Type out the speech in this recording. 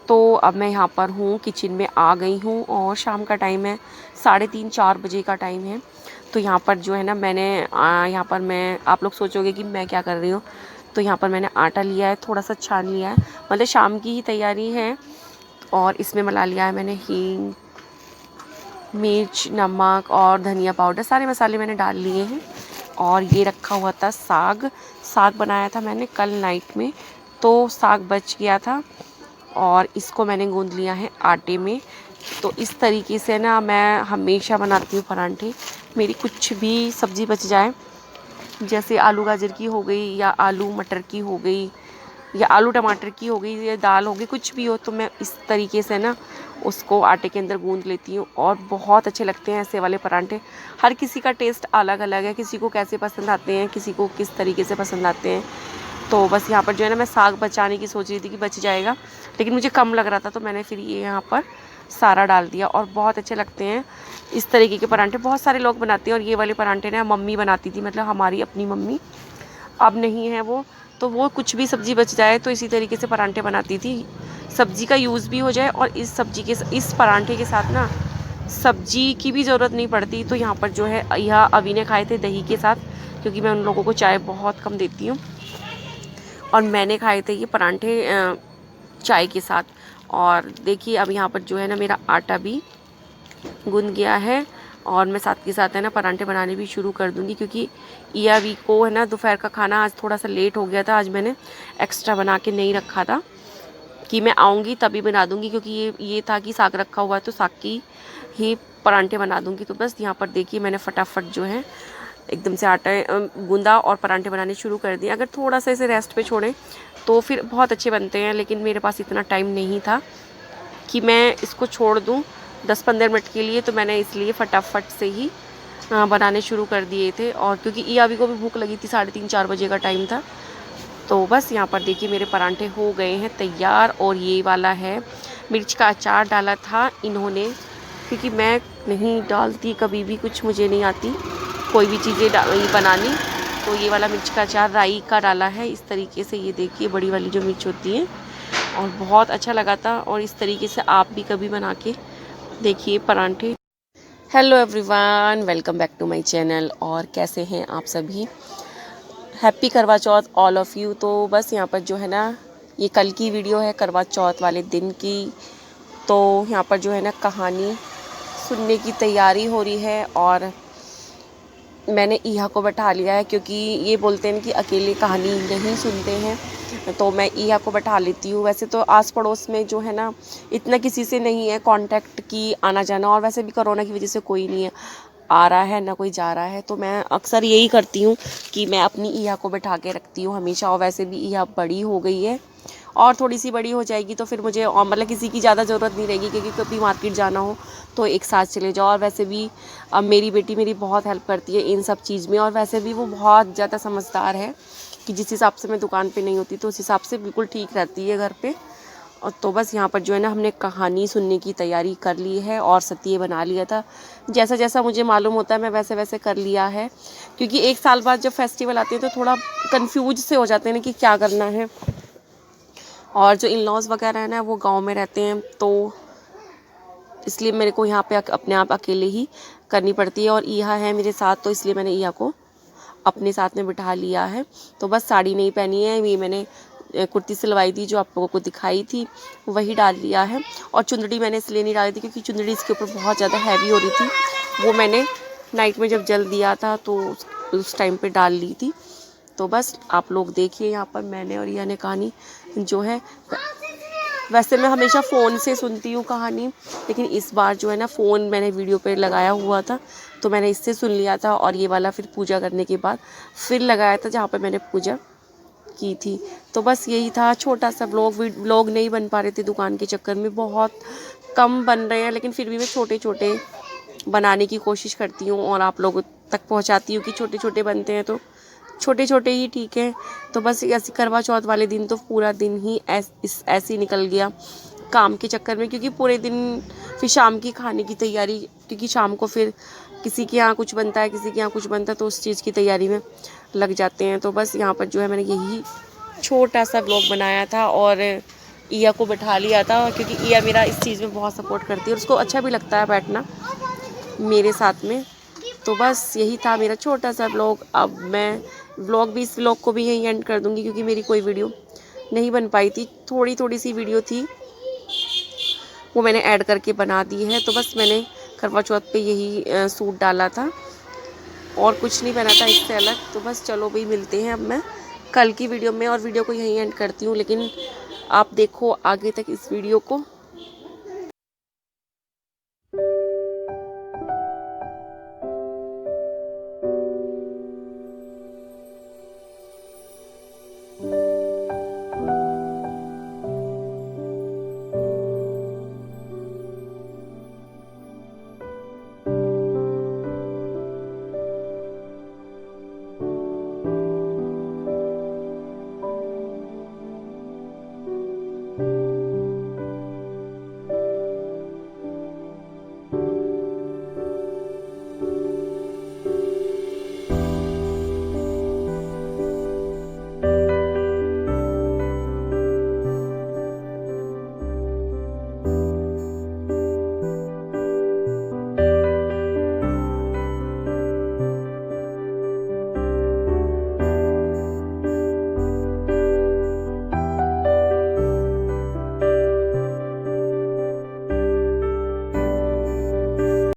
तो अब मैं यहाँ पर हूँ, किचन में आ गई हूँ और शाम का टाइम है, 3:30-4 बजे का टाइम है। तो यहाँ पर जो है ना मैंने यहाँ पर मैं आप लोग सोचोगे कि मैं क्या कर रही हूँ। तो यहाँ पर मैंने आटा लिया है, थोड़ा सा छान लिया है, मतलब शाम की ही तैयारी है। और इसमें मिला लिया है मैंने हींग, मिर्च, नमक और धनिया पाउडर, सारे मसाले मैंने डाल लिए हैं। और ये रखा हुआ था साग, साग बनाया था मैंने कल नाइट में, तो साग बच गया था और इसको मैंने गूंद लिया है आटे में। तो इस तरीके से ना मैं हमेशा बनाती हूँ परांठे। मेरी कुछ भी सब्ज़ी बच जाए, जैसे आलू गाजर की हो गई या आलू मटर की हो गई या आलू टमाटर की हो गई या दाल हो गई, कुछ भी हो, तो मैं इस तरीके से ना उसको आटे के अंदर गूंद लेती हूँ और बहुत अच्छे लगते हैं ऐसे वाले परांठे। हर किसी का टेस्ट अलग अलग है, किसी को कैसे पसंद आते हैं, किसी को किस तरीके से पसंद आते हैं। तो बस यहाँ पर जो है ना मैं साग बचाने की सोच रही थी कि बच जाएगा, लेकिन मुझे कम लग रहा था, तो मैंने फिर ये यहाँ पर सारा डाल दिया और बहुत अच्छे लगते हैं इस तरीके के परांठे। बहुत सारे लोग बनाते हैं और ये वाले परांठे ना मम्मी बनाती थी, मतलब हमारी अपनी मम्मी, अब नहीं है वो। तो वो कुछ भी सब्ज़ी बच जाए तो इसी तरीके से परांठे बनाती थी, सब्ज़ी का यूज़ भी हो जाए और इस परांठे के साथ ना सब्ज़ी की भी ज़रूरत नहीं पड़ती। तो यहाँ पर जो है यह अभी ने खाए थे दही के साथ, क्योंकि मैं उन लोगों को चाय बहुत कम देती हूँ, और मैंने खाए थे ये परांठे चाय के साथ। और देखिए अब यहाँ पर जो है ना मेरा आटा भी गूंद गया है और मैं साथ के साथ है ना परांठे बनाने भी शुरू कर दूँगी, क्योंकि ईयावी को है ना दोपहर का खाना आज थोड़ा सा लेट हो गया था। आज मैंने एक्स्ट्रा बना के नहीं रखा था कि मैं आऊँगी तभी बना दूँगी, क्योंकि ये था कि साग रखा हुआ है तो साग की ही परांठे बना दूँगी। तो बस यहाँ पर देखिए मैंने फटाफट जो है एकदम से आटा गूंदा और परांठे बनाने शुरू कर दिए। अगर थोड़ा सा इसे रेस्ट पे छोड़ें तो फिर बहुत अच्छे बनते हैं, लेकिन मेरे पास इतना टाइम नहीं था कि मैं इसको छोड़ दूँ 10-15 मिनट के लिए, तो मैंने इसलिए फटाफट से ही बनाने शुरू कर दिए थे। और क्योंकि ईयावी को भी भूख लगी थी, 3:30-4 बजे का टाइम था। तो बस यहाँ पर देखिए मेरे परांठे हो गए हैं तैयार। और ये वाला है, मिर्च का अचार डाला था इन्होंने, क्योंकि मैं नहीं डालती कभी भी, कुछ मुझे नहीं आती कोई भी चीज़ें बनानी। तो ये वाला मिर्च का अचार राई का डाला है इस तरीके से, ये देखिए बड़ी वाली जो मिर्च होती है, और बहुत अच्छा लगा था। और इस तरीके से आप भी कभी बना के देखिए परांठे। Hello everyone, welcome back to my channel. और कैसे हैं आप सभी? हैप्पी करवा चौथ ऑल ऑफ़ यू। तो बस यहाँ पर जो है ना ये कल की वीडियो है, करवा चौथ वाले दिन की। तो यहाँ पर जो है ना कहानी सुनने की तैयारी हो रही है और मैंने ईहा को बैठा लिया है, क्योंकि ये बोलते हैं कि अकेले कहानी नहीं सुनते हैं, तो मैं ईहा को बैठा लेती हूँ। वैसे तो आस पड़ोस में जो है ना इतना किसी से नहीं है कांटेक्ट की आना जाना, और वैसे भी कोरोना की वजह से कोई नहीं है आ रहा है ना कोई जा रहा है। तो मैं अक्सर यही करती हूँ कि मैं अपनी ईहा को बैठा के रखती हूँ हमेशा। और वैसे भी ईहा बड़ी हो गई है और थोड़ी सी बड़ी हो जाएगी तो फिर मुझे और मतलब किसी की ज़्यादा ज़रूरत नहीं रहेगी, क्योंकि कभी मार्केट जाना हो तो एक साथ चले जाओ। और वैसे भी अब मेरी बेटी मेरी बहुत हेल्प करती है इन सब चीज़ में, और वैसे भी वो बहुत ज़्यादा समझदार है कि जिस हिसाब से मैं दुकान पे नहीं होती तो उस हिसाब से बिल्कुल ठीक रहती है घर पे। और तो बस यहाँ पर जो है ना हमने कहानी सुनने की तैयारी कर ली है और सत्य बना लिया था। जैसा जैसा मुझे मालूम होता है मैं वैसे वैसे कर लिया है, क्योंकि एक साल बाद जब फेस्टिवल आते हैं तो थोड़ा कन्फ्यूज से हो जाते हैं ना कि क्या करना है। और जो इन लॉज़ वगैरह है ना वो गांव में रहते हैं, तो इसलिए मेरे को यहाँ पे अपने आप अकेले ही करनी पड़ती है। और ईहा है मेरे साथ, तो इसलिए मैंने ईहा को अपने साथ में बिठा लिया है। तो बस साड़ी नहीं पहनी है, ये मैंने कुर्ती सिलवाई थी जो आप लोगों को दिखाई थी वही डाल लिया है। और चुंदड़ी मैंने इसलिए नहीं डाली थी क्योंकि चुंदड़ी इसके ऊपर बहुत ज़्यादा हैवी हो रही थी, वो मैंने नाइट में जब जल दिया था तो उस टाइम पे डाल ली थी। तो बस आप लोग देखिए यहाँ पर मैंने और ईहा ने कहानी जो है, वैसे मैं हमेशा फ़ोन से सुनती हूँ कहानी, लेकिन इस बार जो है ना फ़ोन मैंने वीडियो पे लगाया हुआ था तो मैंने इससे सुन लिया था। और ये वाला फिर पूजा करने के बाद फिर लगाया था जहाँ पे मैंने पूजा की थी। तो बस यही था छोटा सा व्लॉग नहीं बन पा रहे थे दुकान के चक्कर में, बहुत कम बन रहे हैं, लेकिन फिर भी मैं छोटे छोटे बनाने की कोशिश करती हूँ और आप लोगों तक पहुँचाती हूँ कि छोटे छोटे बनते हैं तो छोटे छोटे ही ठीक है। तो बस ऐसे करवा चौथ वाले दिन तो पूरा दिन ही ऐसे ही निकल गया काम के चक्कर में, क्योंकि पूरे दिन फिर शाम की खाने की तैयारी, क्योंकि शाम को फिर किसी के यहाँ कुछ बनता है किसी के यहाँ कुछ बनता है, तो उस चीज़ की तैयारी में लग जाते हैं। तो बस यहाँ पर जो है मैंने यही छोटा सा व्लॉग बनाया था और ईया को बैठा लिया था, क्योंकि ईया मेरा इस चीज़ में बहुत सपोर्ट करती है और उसको अच्छा भी लगता है बैठना मेरे साथ में। तो बस यही था मेरा छोटा सा व्लॉग। अब मैं व्लॉग भी, इस व्लॉग को भी यहीं एंड कर दूँगी, क्योंकि मेरी कोई वीडियो नहीं बन पाई थी। थोड़ी थोड़ी सी वीडियो थी, वो मैंने ऐड करके बना दी है। तो बस मैंने करवा चौथ पे यही सूट डाला था और कुछ नहीं बना था इससे अलग। तो बस चलो भाई, मिलते हैं अब मैं कल की वीडियो में, और वीडियो को यहीं एंड करती हूँ। लेकिन आप देखो आगे तक इस वीडियो को।